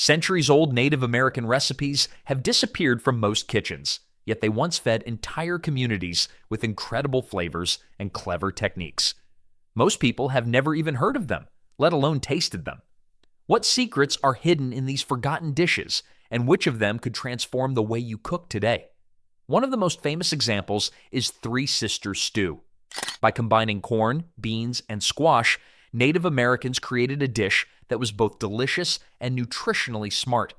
Centuries-old Native American recipes have disappeared from most kitchens, yet they once fed entire communities with incredible flavors and clever techniques. Most people have never even heard of them, let alone tasted them. What secrets are hidden in these forgotten dishes, and which of them could transform the way you cook today? One of the most famous examples is Three Sisters stew. By combining corn, beans, and squash, Native Americans created a dish that was both delicious and nutritionally smart.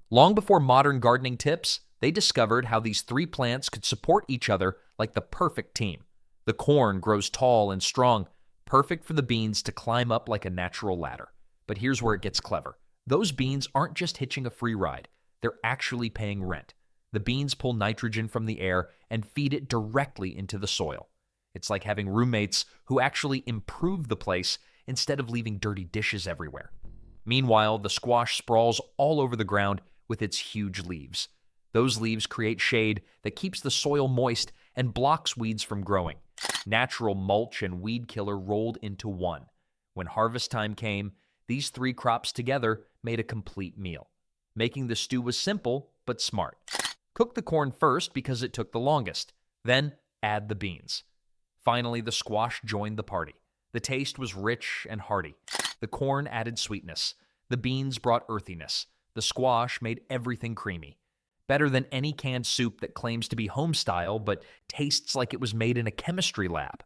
Long before modern gardening tips, they discovered how these three plants could support each other like the perfect team. The corn grows tall and strong, perfect for the beans to climb up like a natural ladder. But here's where it gets clever. Those beans aren't just hitching a free ride. They're actually paying rent. The beans pull nitrogen from the air and feed it directly into the soil. It's like having roommates who actually improve the place instead of leaving dirty dishes everywhere. Meanwhile, the squash sprawls all over the ground with its huge leaves. Those leaves create shade that keeps the soil moist and blocks weeds from growing. Natural mulch and weed killer rolled into one. When harvest time came, these three crops together made a complete meal. Making the stew was simple, but smart. Cook the corn first because it took the longest. Then add the beans. Finally, the squash joined the party. The taste was rich and hearty. The corn added sweetness. The beans brought earthiness. The squash made everything creamy. Better than any canned soup that claims to be home-style but tastes like it was made in a chemistry lab.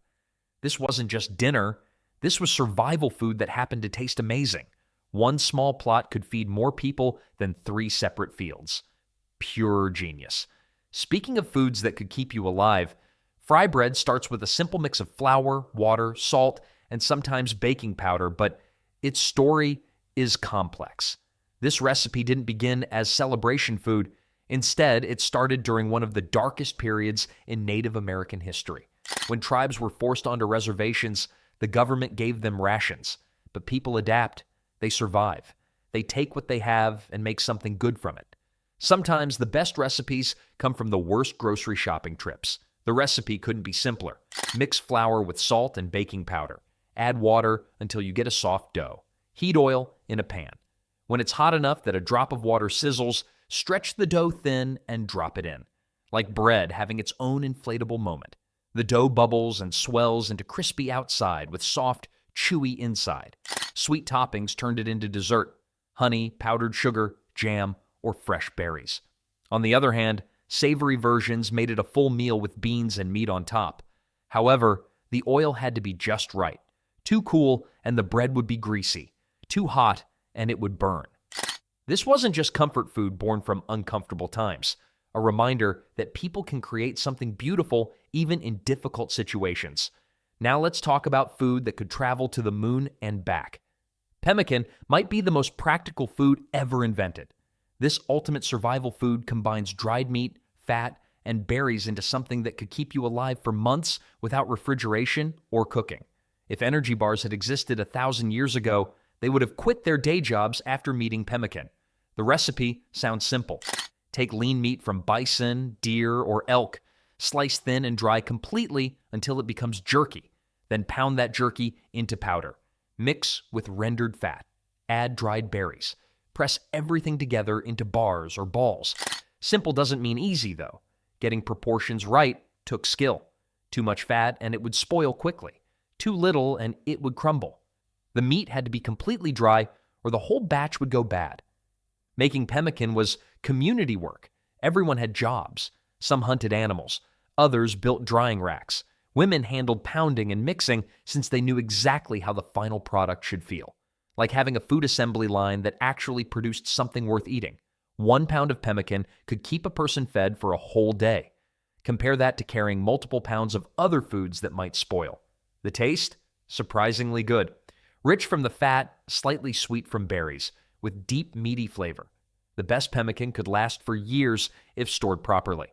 This wasn't just dinner. This was survival food that happened to taste amazing. One small plot could feed more people than 3 separate fields. Pure genius. Speaking of foods that could keep you alive, fry bread starts with a simple mix of flour, water, salt, and sometimes baking powder, but its story is complex. This recipe didn't begin as celebration food. Instead, it started during one of the darkest periods in Native American history. When tribes were forced onto reservations, the government gave them rations. But people adapt. They survive. They take what they have and make something good from it. Sometimes the best recipes come from the worst grocery shopping trips. The recipe couldn't be simpler. Mix flour with salt and baking powder. Add water until you get a soft dough. Heat oil in a pan. When it's hot enough that a drop of water sizzles, stretch the dough thin and drop it in. Like bread having its own inflatable moment. The dough bubbles and swells into crispy outside with soft, chewy inside. Sweet toppings turned it into dessert. Honey, powdered sugar, jam, or fresh berries. On the other hand, savory versions made it a full meal with beans and meat on top. However, the oil had to be just right. Too cool and the bread would be greasy. Too hot and it would burn. This wasn't just comfort food born from uncomfortable times. A reminder that people can create something beautiful even in difficult situations. Now let's talk about food that could travel to the moon and back. Pemmican might be the most practical food ever invented. This ultimate survival food combines dried meat, fat, and berries into something that could keep you alive for months without refrigeration or cooking. If energy bars had existed 1,000 years ago, they would have quit their day jobs after meeting pemmican. The recipe sounds simple. Take lean meat from bison, deer, or elk, slice thin and dry completely until it becomes jerky. Then pound that jerky into powder. Mix with rendered fat. Add dried berries. Press everything together into bars or balls. Simple doesn't mean easy, though. Getting proportions right took skill. Too much fat and it would spoil quickly. Too little and it would crumble. The meat had to be completely dry or the whole batch would go bad. Making pemmican was community work. Everyone had jobs. Some hunted animals. Others built drying racks. Women handled pounding and mixing since they knew exactly how the final product should feel. Like having a food assembly line that actually produced something worth eating. 1 pound of pemmican could keep a person fed for a whole day. Compare that to carrying multiple pounds of other foods that might spoil. The taste? Surprisingly good. Rich from the fat, slightly sweet from berries, with deep meaty flavor. The best pemmican could last for years if stored properly.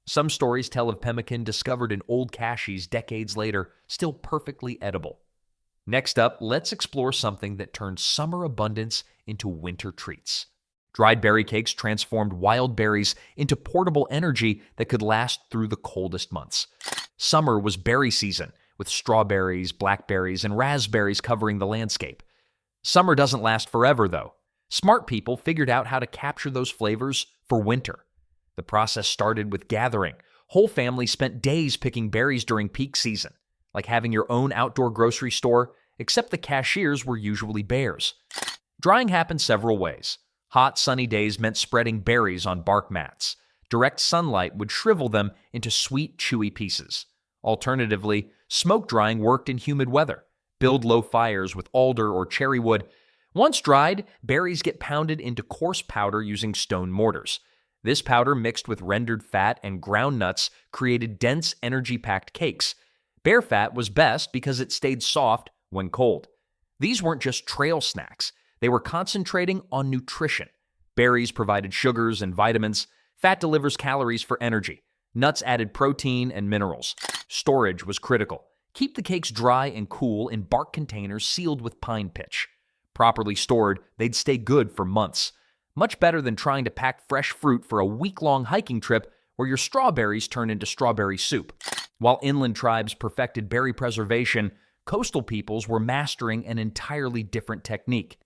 Some stories tell of pemmican discovered in old caches decades later, still perfectly edible. Next up, let's explore something that turned summer abundance into winter treats. Dried berry cakes transformed wild berries into portable energy that could last through the coldest months. Summer was berry season, with strawberries, blackberries, and raspberries covering the landscape. Summer doesn't last forever, though. Smart people figured out how to capture those flavors for winter. The process started with gathering. Whole families spent days picking berries during peak season, like having your own outdoor grocery store, except the cashiers were usually bears. Drying happened several ways. Hot, sunny days meant spreading berries on bark mats. Direct sunlight would shrivel them into sweet, chewy pieces. Alternatively, smoke drying worked in humid weather. Build low fires with alder or cherry wood. Once dried, berries get pounded into coarse powder using stone mortars. This powder mixed with rendered fat and ground nuts created dense, energy-packed cakes. Bear fat was best because it stayed soft when cold. These weren't just trail snacks. They were concentrating on nutrition. Berries provided sugars and vitamins. Fat delivers calories for energy. Nuts added protein and minerals. Storage was critical. Keep the cakes dry and cool in bark containers sealed with pine pitch. Properly stored, they'd stay good for months. Much better than trying to pack fresh fruit for a week-long hiking trip where your strawberries turn into strawberry soup. While inland tribes perfected berry preservation, coastal peoples were mastering an entirely different technique.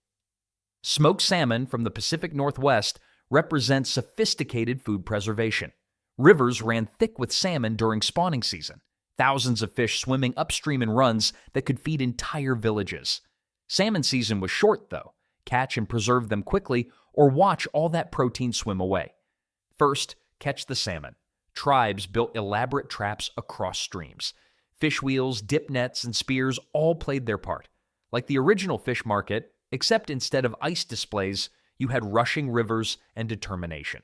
Smoked salmon from the Pacific Northwest represents sophisticated food preservation. Rivers ran thick with salmon during spawning season, thousands of fish swimming upstream in runs that could feed entire villages. Salmon season was short, though. Catch and preserve them quickly, or watch all that protein swim away. First, catch the salmon. Tribes built elaborate traps across streams. Fish wheels, dip nets, and spears all played their part. Like the original fish market, except instead of ice displays, you had rushing rivers and determination.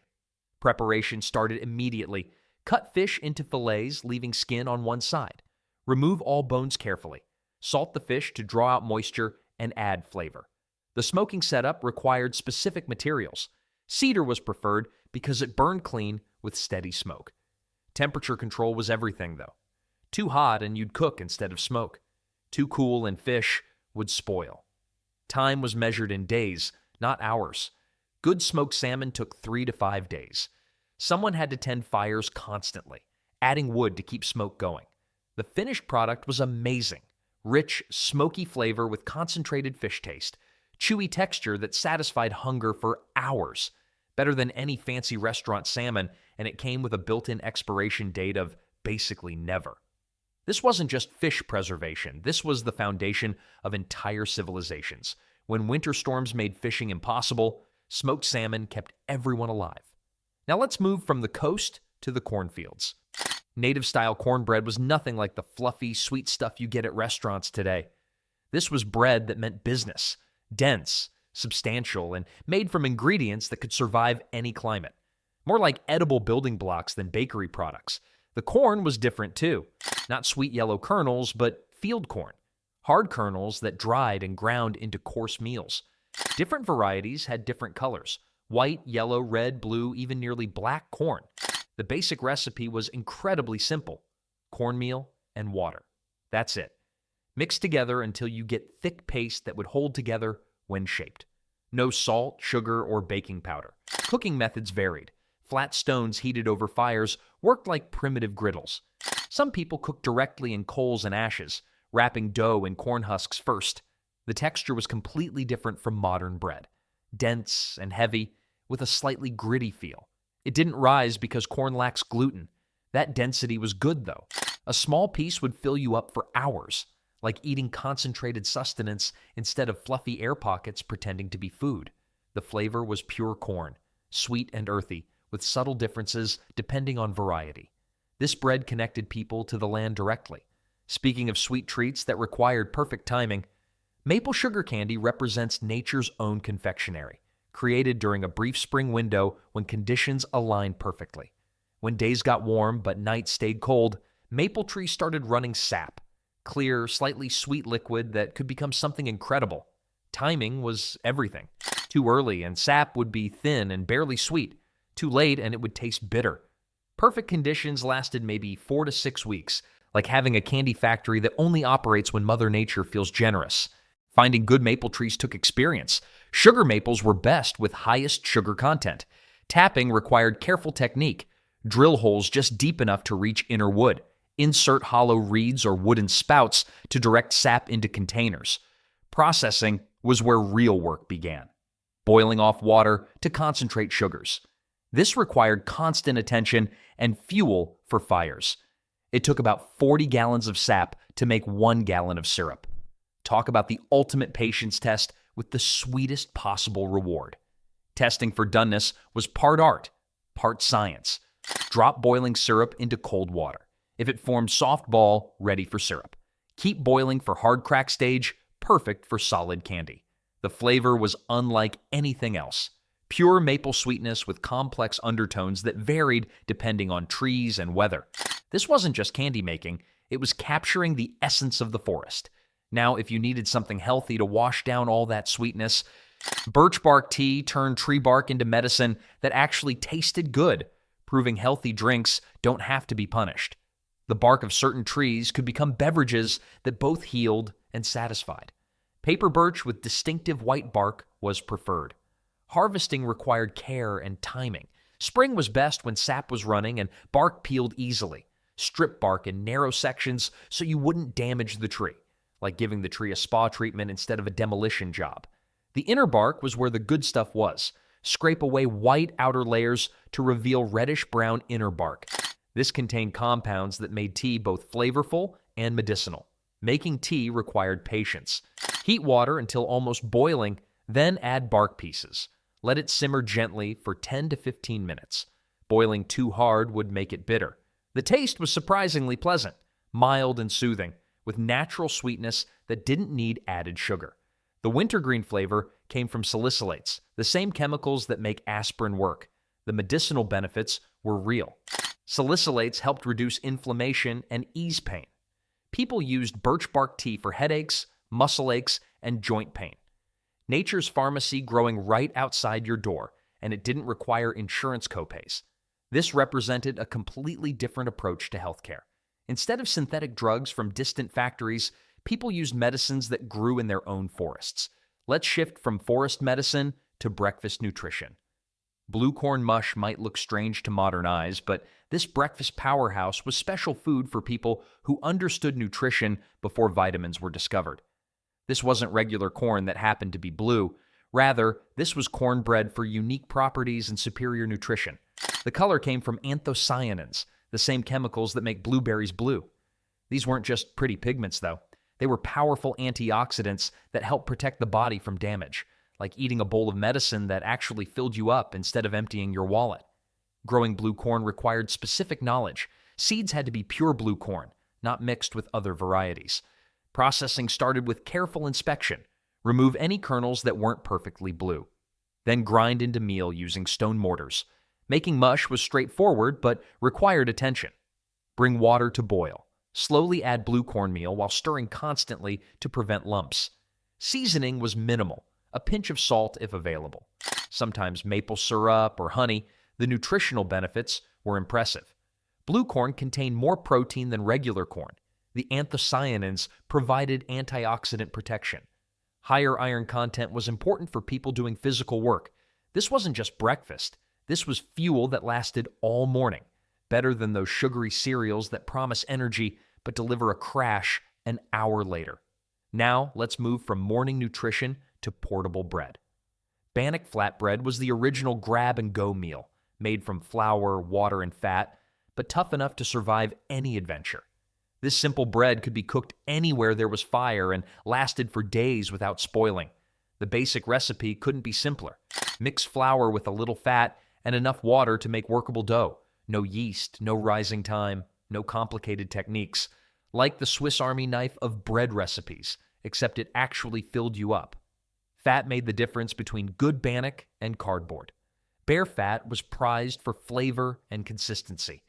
Preparation started immediately. Cut fish into fillets, leaving skin on one side. Remove all bones carefully. Salt the fish to draw out moisture and add flavor. The smoking setup required specific materials. Cedar was preferred because it burned clean with steady smoke. Temperature control was everything, though. Too hot and you'd cook instead of smoke. Too cool and fish would spoil. Time was measured in days, not hours. Good smoked salmon took 3 to 5 days. Someone had to tend fires constantly, adding wood to keep smoke going. The finished product was amazing. Rich, smoky flavor with concentrated fish taste. Chewy texture that satisfied hunger for hours. Better than any fancy restaurant salmon, and it came with a built-in expiration date of basically never. This wasn't just fish preservation. This was the foundation of entire civilizations. When winter storms made fishing impossible, smoked salmon kept everyone alive. Now let's move from the coast to the cornfields. Native-style cornbread was nothing like the fluffy, sweet stuff you get at restaurants today. This was bread that meant business, dense, substantial, and made from ingredients that could survive any climate. More like edible building blocks than bakery products. The corn was different too. Not sweet yellow kernels, but field corn. Hard kernels that dried and ground into coarse meals. Different varieties had different colors. White, yellow, red, blue, even nearly black corn. The basic recipe was incredibly simple. Cornmeal and water. That's it. Mix together until you get thick paste that would hold together when shaped. No salt, sugar, or baking powder. Cooking methods varied. Flat stones heated over fires worked like primitive griddles. Some people cooked directly in coals and ashes, wrapping dough in corn husks first. The texture was completely different from modern bread. Dense and heavy, with a slightly gritty feel. It didn't rise because corn lacks gluten. That density was good, though. A small piece would fill you up for hours, like eating concentrated sustenance instead of fluffy air pockets pretending to be food. The flavor was pure corn, sweet and earthy, with subtle differences depending on variety. This bread connected people to the land directly. Speaking of sweet treats that required perfect timing, maple sugar candy represents nature's own confectionery, created during a brief spring window when conditions aligned perfectly. When days got warm but nights stayed cold, maple trees started running sap, clear, slightly sweet liquid that could become something incredible. Timing was everything. Too early and sap would be thin and barely sweet. Too late and it would taste bitter. Perfect conditions lasted maybe 4 to 6 weeks, like having a candy factory that only operates when Mother Nature feels generous. Finding good maple trees took experience. Sugar maples were best with highest sugar content. Tapping required careful technique. Drill holes just deep enough to reach inner wood. Insert hollow reeds or wooden spouts to direct sap into containers. Processing was where real work began. boiling off water to concentrate sugars. This required constant attention and fuel for fires. It took about 40 gallons of sap to make 1 gallon of syrup. Talk about the ultimate patience test with the sweetest possible reward. Testing for doneness was part art, part science. Drop boiling syrup into cold water. If it formed soft ball, ready for syrup. Keep boiling for hard crack stage, perfect for solid candy. The flavor was unlike anything else. Pure maple sweetness with complex undertones that varied depending on trees and weather. This wasn't just candy making, it was capturing the essence of the forest. Now, if you needed something healthy to wash down all that sweetness, birch bark tea turned tree bark into medicine that actually tasted good, proving healthy drinks don't have to be punished. The bark of certain trees could become beverages that both healed and satisfied. Paper birch with distinctive white bark was preferred. Harvesting required care and timing. Spring was best when sap was running and bark peeled easily. Strip bark in narrow sections so you wouldn't damage the tree, like giving the tree a spa treatment instead of a demolition job. The inner bark was where the good stuff was. Scrape away white outer layers to reveal reddish-brown inner bark. This contained compounds that made tea both flavorful and medicinal. Making tea required patience. Heat water until almost boiling, then add bark pieces. Let it simmer gently for 10 to 15 minutes. Boiling too hard would make it bitter. The taste was surprisingly pleasant, mild and soothing, with natural sweetness that didn't need added sugar. The wintergreen flavor came from salicylates, the same chemicals that make aspirin work. The medicinal benefits were real. Salicylates helped reduce inflammation and ease pain. People used birch bark tea for headaches, muscle aches, and joint pain. Nature's pharmacy growing right outside your door, and it didn't require insurance copays. This represented a completely different approach to healthcare. Instead of synthetic drugs from distant factories, people used medicines that grew in their own forests. Let's shift from forest medicine to breakfast nutrition. Blue corn mush might look strange to modern eyes, but this breakfast powerhouse was special food for people who understood nutrition before vitamins were discovered. This wasn't regular corn that happened to be blue. Rather, this was cornbread for unique properties and superior nutrition. The color came from anthocyanins, the same chemicals that make blueberries blue. These weren't just pretty pigments, though. They were powerful antioxidants that help protect the body from damage, like eating a bowl of medicine that actually filled you up instead of emptying your wallet. Growing blue corn required specific knowledge. Seeds had to be pure blue corn, not mixed with other varieties. Processing started with careful inspection. Remove any kernels that weren't perfectly blue. Then grind into meal using stone mortars. Making mush was straightforward but required attention. Bring water to boil. Slowly add blue cornmeal while stirring constantly to prevent lumps. Seasoning was minimal, a pinch of salt if available. Sometimes maple syrup or honey. The nutritional benefits were impressive. Blue corn contained more protein than regular corn. The anthocyanins provided antioxidant protection. Higher iron content was important for people doing physical work. This wasn't just breakfast. This was fuel that lasted all morning. Better than those sugary cereals that promise energy but deliver a crash an hour later. Now, let's move from morning nutrition to portable bread. Bannock flatbread was the original grab-and-go meal, made from flour, water, and fat, but tough enough to survive any adventure. This simple bread could be cooked anywhere there was fire and lasted for days without spoiling. The basic recipe couldn't be simpler. Mix flour with a little fat and enough water to make workable dough. No yeast, no rising time, no complicated techniques. Like the Swiss Army knife of bread recipes, except it actually filled you up. Fat made the difference between good bannock and cardboard. Bear fat was prized for flavor and consistency.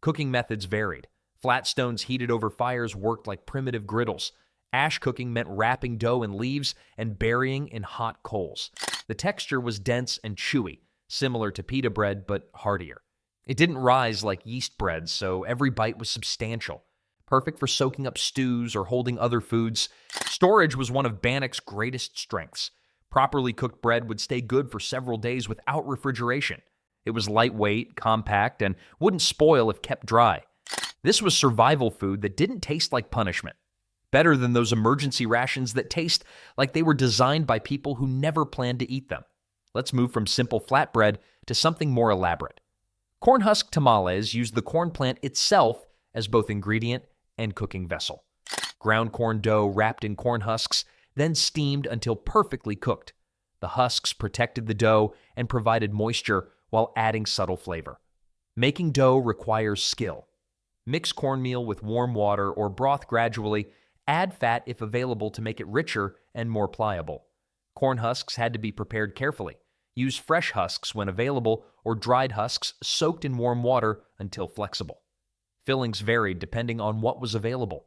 Cooking methods varied. Flat stones heated over fires worked like primitive griddles. Ash cooking meant wrapping dough in leaves and burying in hot coals. The texture was dense and chewy, similar to pita bread but heartier. It didn't rise like yeast bread, so every bite was substantial. Perfect for soaking up stews or holding other foods. Storage was one of Bannock's greatest strengths. Properly cooked bread would stay good for several days without refrigeration. It was lightweight, compact, and wouldn't spoil if kept dry. This was survival food that didn't taste like punishment. Better than those emergency rations that taste like they were designed by people who never planned to eat them. Let's move from simple flatbread to something more elaborate. Corn husk tamales use the corn plant itself as both ingredient and cooking vessel. Ground corn dough wrapped in corn husks, then steamed until perfectly cooked. The husks protected the dough and provided moisture while adding subtle flavor. Making dough requires skill. Mix cornmeal with warm water or broth gradually. Add fat if available to make it richer and more pliable. Corn husks had to be prepared carefully. Use fresh husks when available or dried husks soaked in warm water until flexible. Fillings varied depending on what was available.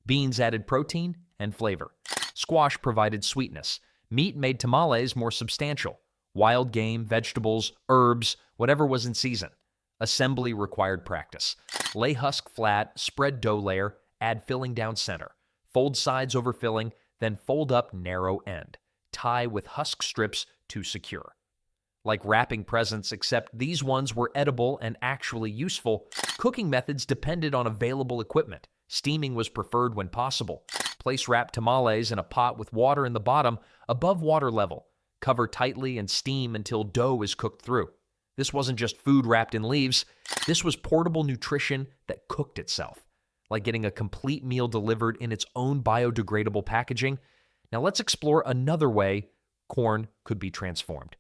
Beans added protein and flavor. Squash provided sweetness. Meat made tamales more substantial. Wild game, vegetables, herbs, whatever was in season. Assembly required practice. Lay husk flat, spread dough layer, add filling down center. Fold sides over filling, then fold up narrow end. Tie with husk strips to secure. Like wrapping presents, except these ones were edible and actually useful, cooking methods depended on available equipment. Steaming was preferred when possible. Place wrapped tamales in a pot with water in the bottom above water level. Cover tightly and steam until dough is cooked through. This wasn't just food wrapped in leaves. This was portable nutrition that cooked itself, like getting a complete meal delivered in its own biodegradable packaging. Now let's explore another way corn could be transformed.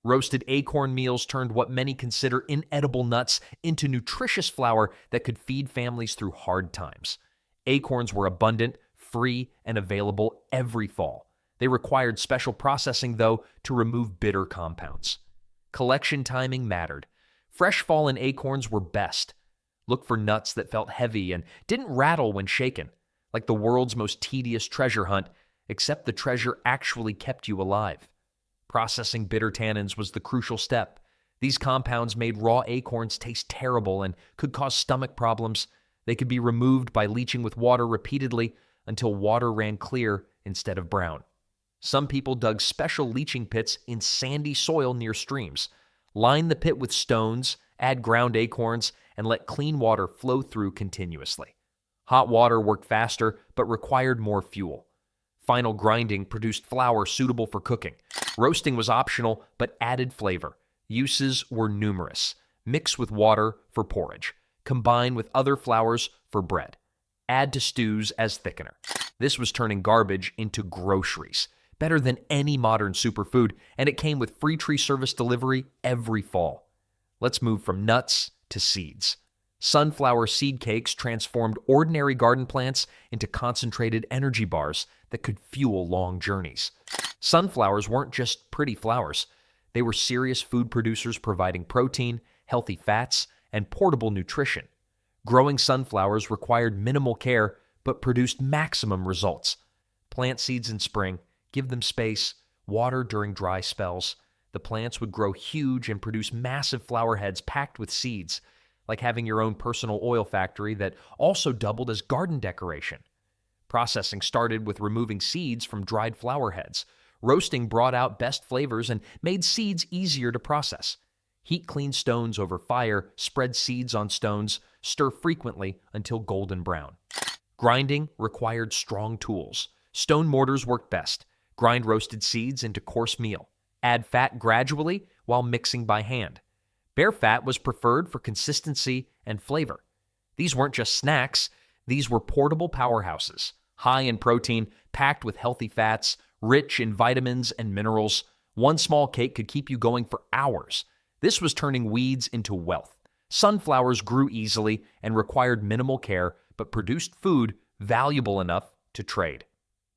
Roasted acorn meals turned what many consider inedible nuts into nutritious flour that could feed families through hard times. Acorns were abundant, free, and available every fall. They required special processing, though, to remove bitter compounds. Collection timing mattered. Fresh fallen acorns were best. Look for nuts that felt heavy and didn't rattle when shaken, like the world's most tedious treasure hunt, except the treasure actually kept you alive. Processing bitter tannins was the crucial step. These compounds made raw acorns taste terrible and could cause stomach problems. They could be removed by leaching with water repeatedly until water ran clear instead of brown. Some people dug special leaching pits in sandy soil near streams. Line the pit with stones, add ground acorns, and let clean water flow through continuously. Hot water worked faster but required more fuel. Final grinding produced flour suitable for cooking. Roasting was optional but added flavor. Uses were numerous. Mix with water for porridge. Combine with other flours for bread. Add to stews as thickener. This was turning garbage into groceries. Better than any modern superfood, and it came with free tree service delivery every fall. Let's move from nuts to seeds. Sunflower seed cakes transformed ordinary garden plants into concentrated energy bars that could fuel long journeys. Sunflowers weren't just pretty flowers. They were serious food producers providing protein, healthy fats, and portable nutrition. Growing sunflowers required minimal care but produced maximum results. Plant seeds in spring, give them space, water during dry spells. The plants would grow huge and produce massive flower heads packed with seeds, like having your own personal oil factory that also doubled as garden decoration. Processing started with removing seeds from dried flower heads. Roasting brought out best flavors and made seeds easier to process. Heat clean stones over fire, spread seeds on stones, stir frequently until golden brown. Grinding required strong tools. Stone mortars worked best. Grind roasted seeds into coarse meal. Add fat gradually while mixing by hand. Bear fat was preferred for consistency and flavor. These weren't just snacks, these were portable powerhouses, high in protein, packed with healthy fats, rich in vitamins and minerals. One small cake could keep you going for hours. This was turning weeds into wealth. Sunflowers grew easily and required minimal care, but produced food valuable enough to trade.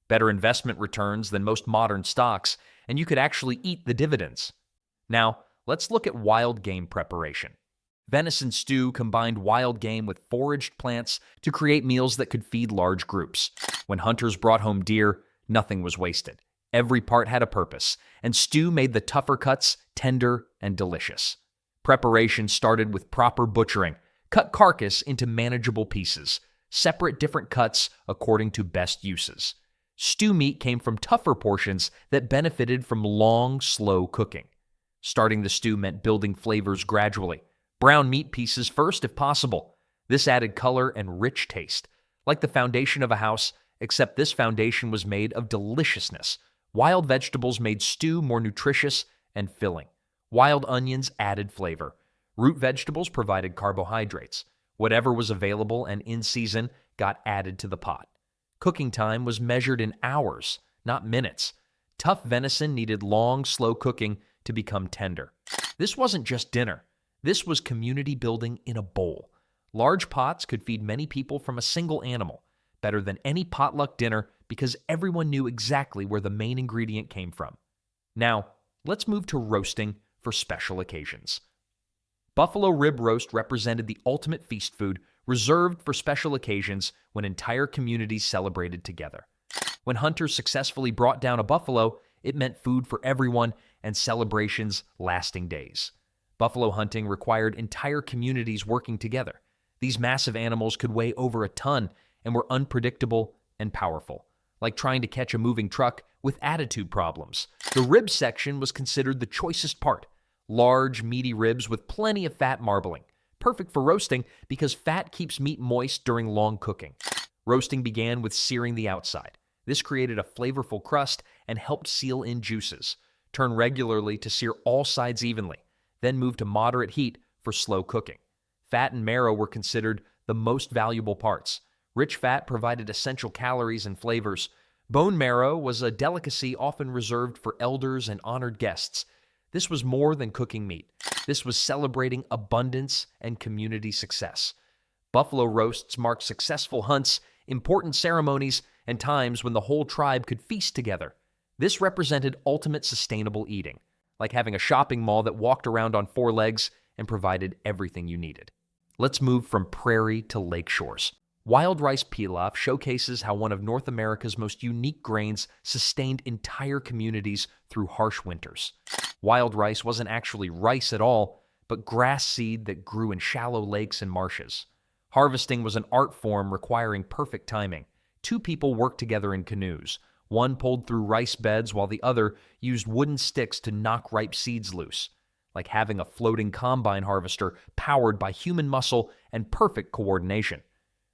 Better investment returns than most modern stocks, and you could actually eat the dividends. Now, let's look at wild game preparation. Venison stew combined wild game with foraged plants to create meals that could feed large groups. When hunters brought home deer, nothing was wasted. Every part had a purpose, and stew made the tougher cuts tender and delicious. Preparation started with proper butchering. Cut carcass into manageable pieces. Separate different cuts according to best uses. Stew meat came from tougher portions that benefited from long, slow cooking. Starting the stew meant building flavors gradually. Brown meat pieces first if possible. This added color and rich taste. Like the foundation of a house, except this foundation was made of deliciousness. Wild vegetables made stew more nutritious and filling. Wild onions added flavor. Root vegetables provided carbohydrates. Whatever was available and in season got added to the pot. Cooking time was measured in hours, not minutes. Tough venison needed long, slow cooking to become tender. This wasn't just dinner. This was community building in a bowl. Large pots could feed many people from a single animal, better than any potluck dinner because everyone knew exactly where the main ingredient came from. Now, let's move to roasting for special occasions. Buffalo rib roast represented the ultimate feast food reserved for special occasions when entire communities celebrated together. When hunters successfully brought down a buffalo, it meant food for everyone and celebrations lasting days. Buffalo hunting required entire communities working together. These massive animals could weigh over a ton and were unpredictable and powerful, like trying to catch a moving truck with attitude problems. The rib section was considered the choicest part. Large, meaty ribs with plenty of fat marbling, perfect for roasting because fat keeps meat moist during long cooking. Roasting began with searing the outside. This created a flavorful crust and helped seal in juices. Turn regularly to sear all sides evenly, then move to moderate heat for slow cooking. Fat and marrow were considered the most valuable parts. Rich fat provided essential calories and flavors. Bone marrow was a delicacy often reserved for elders and honored guests. This was more than cooking meat. This was celebrating abundance and community success. Buffalo roasts marked successful hunts, important ceremonies, and times when the whole tribe could feast together. This represented ultimate sustainable eating, like having a shopping mall that walked around on four legs and provided everything you needed. Let's move from prairie to lake shores. Wild rice pilaf showcases how one of North America's most unique grains sustained entire communities through harsh winters. Wild rice wasn't actually rice at all, but grass seed that grew in shallow lakes and marshes. Harvesting was an art form requiring perfect timing. Two people worked together in canoes. One pulled through rice beds while the other used wooden sticks to knock ripe seeds loose, like having a floating combine harvester powered by human muscle and perfect coordination.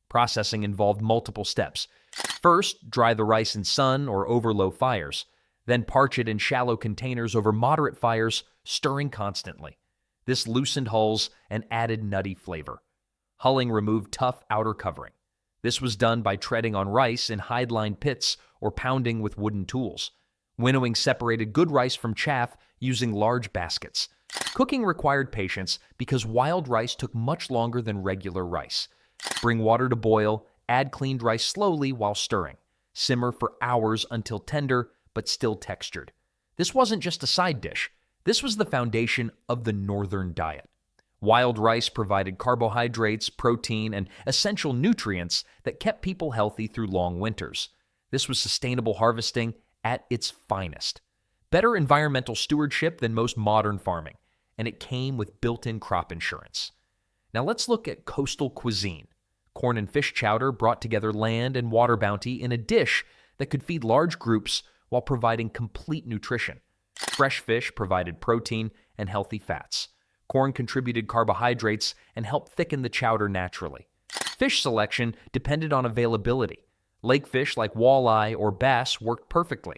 Processing involved multiple steps. First, dry the rice in sun or over low fires. Then parch it in shallow containers over moderate fires, stirring constantly. This loosened hulls and added nutty flavor. Hulling removed tough outer covering. This was done by treading on rice in hide-lined pits or pounding with wooden tools. Winnowing separated good rice from chaff using large baskets. Cooking required patience because wild rice took much longer than regular rice. Bring water to boil, add cleaned rice slowly while stirring. Simmer for hours until tender but still textured. This wasn't just a side dish. This was the foundation of the northern diet. Wild rice provided carbohydrates, protein, and essential nutrients that kept people healthy through long winters. This was sustainable harvesting at its finest. Better environmental stewardship than most modern farming, and it came with built-in crop insurance. Now let's look at coastal cuisine. Corn and fish chowder brought together land and water bounty in a dish that could feed large groups while providing complete nutrition. Fresh fish provided protein and healthy fats. Corn contributed carbohydrates and helped thicken the chowder naturally. Fish selection depended on availability. Lake fish like walleye or bass worked perfectly.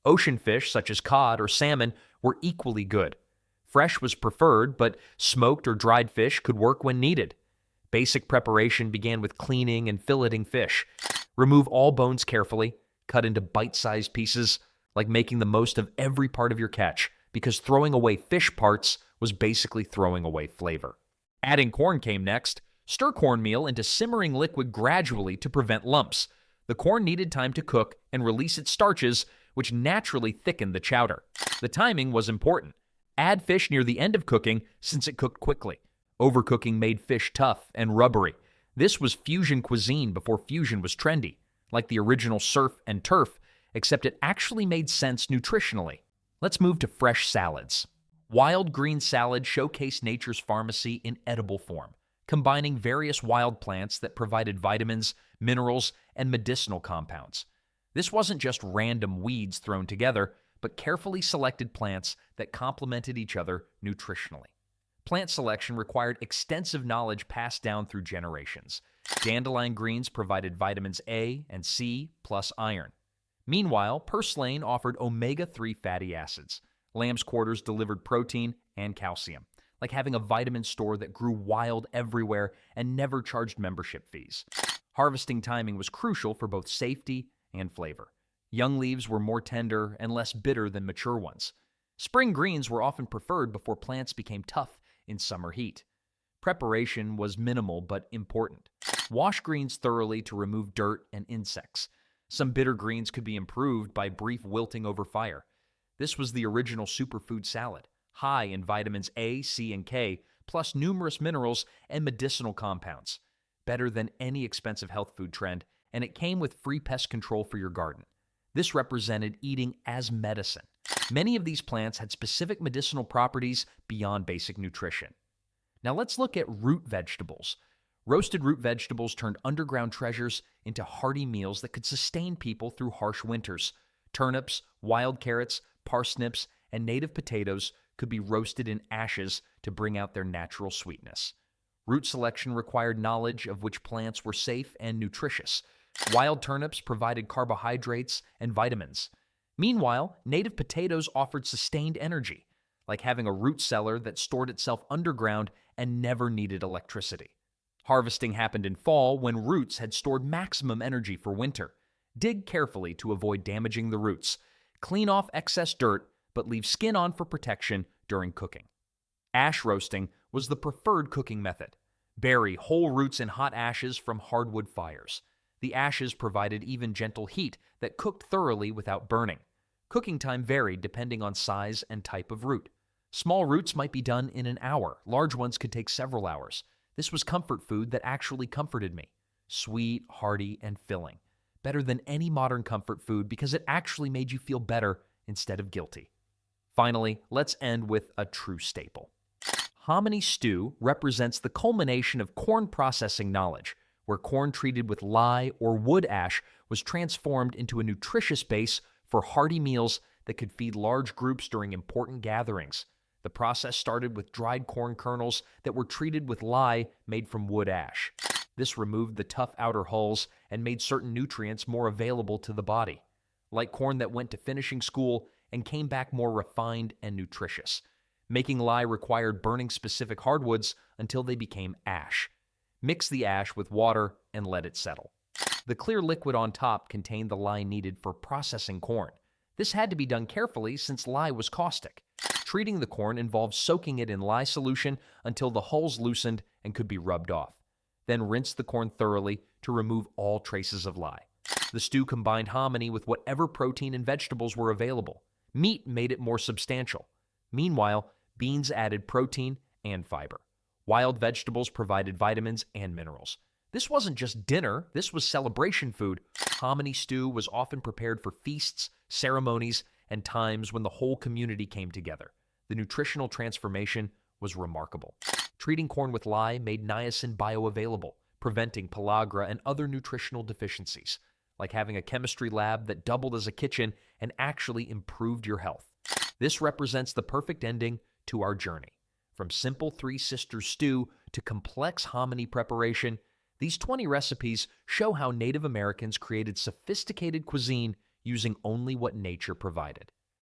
Ocean fish such as cod or salmon were equally good. Fresh was preferred, but smoked or dried fish could work when needed. Basic preparation began with cleaning and filleting fish. Remove all bones carefully, cut into bite-sized pieces, like making the most of every part of your catch, because throwing away fish parts was basically throwing away flavor. Adding corn came next. Stir cornmeal into simmering liquid gradually to prevent lumps. The corn needed time to cook and release its starches, which naturally thickened the chowder. The timing was important. Add fish near the end of cooking since it cooked quickly. Overcooking made fish tough and rubbery. This was fusion cuisine before fusion was trendy, like the original surf and turf, except it actually made sense nutritionally. Let's move to fresh salads. Wild green salad showcased nature's pharmacy in edible form, combining various wild plants that provided vitamins, minerals, and medicinal compounds. This wasn't just random weeds thrown together, but carefully selected plants that complemented each other nutritionally. Plant selection required extensive knowledge passed down through generations. Dandelion greens provided vitamins A and C plus iron. Meanwhile, purslane offered omega-3 fatty acids, Lamb's quarters delivered protein and calcium, like having a vitamin store that grew wild everywhere and never charged membership fees. Harvesting timing was crucial for both safety and flavor. Young leaves were more tender and less bitter than mature ones. Spring greens were often preferred before plants became tough in summer heat. Preparation was minimal but important. Wash greens thoroughly to remove dirt and insects. Some bitter greens could be improved by brief wilting over fire. This was the original superfood salad, high in vitamins A, C, and K, plus numerous minerals and medicinal compounds. Better than any expensive health food trend, and it came with free pest control for your garden. This represented eating as medicine. Many of these plants had specific medicinal properties beyond basic nutrition. Now let's look at root vegetables. Roasted root vegetables turned underground treasures into hearty meals that could sustain people through harsh winters. Turnips, wild carrots, parsnips, and native potatoes could be roasted in ashes to bring out their natural sweetness. Root selection required knowledge of which plants were safe and nutritious. Wild turnips provided carbohydrates and vitamins. Meanwhile, native potatoes offered sustained energy, like having a root cellar that stored itself underground and never needed electricity. Harvesting happened in fall when roots had stored maximum energy for winter. Dig carefully to avoid damaging the roots. Clean off excess dirt, but leave skin on for protection during cooking. Ash roasting was the preferred cooking method. Bury whole roots in hot ashes from hardwood fires. The ashes provided even gentle heat that cooked thoroughly without burning. Cooking time varied depending on size and type of root. Small roots might be done in an hour. Large ones could take several hours. This was comfort food that actually comforted me. Sweet, hearty, and filling. Better than any modern comfort food because it actually made you feel better instead of guilty. Finally, let's end with a true staple. Hominy stew represents the culmination of corn processing knowledge, where corn treated with lye or wood ash was transformed into a nutritious base for hearty meals that could feed large groups during important gatherings. The process started with dried corn kernels that were treated with lye made from wood ash. This removed the tough outer hulls and made certain nutrients more available to the body, like corn that went to finishing school and came back more refined and nutritious. Making lye required burning specific hardwoods until they became ash. Mix the ash with water and let it settle. The clear liquid on top contained the lye needed for processing corn. This had to be done carefully since lye was caustic. Treating the corn involved soaking it in lye solution until the hulls loosened and could be rubbed off. Then rinse the corn thoroughly to remove all traces of lye. The stew combined hominy with whatever protein and vegetables were available. Meat made it more substantial. Meanwhile, beans added protein and fiber. Wild vegetables provided vitamins and minerals. This wasn't just dinner, this was celebration food. Hominy stew was often prepared for feasts, ceremonies, and times when the whole community came together. The nutritional transformation was remarkable. Treating corn with lye made niacin bioavailable, preventing pellagra and other nutritional deficiencies, like having a chemistry lab that doubled as a kitchen and actually improved your health. This represents the perfect ending to our journey. From simple Three Sisters stew to complex hominy preparation, these 20 recipes show how Native Americans created sophisticated cuisine using only what nature provided.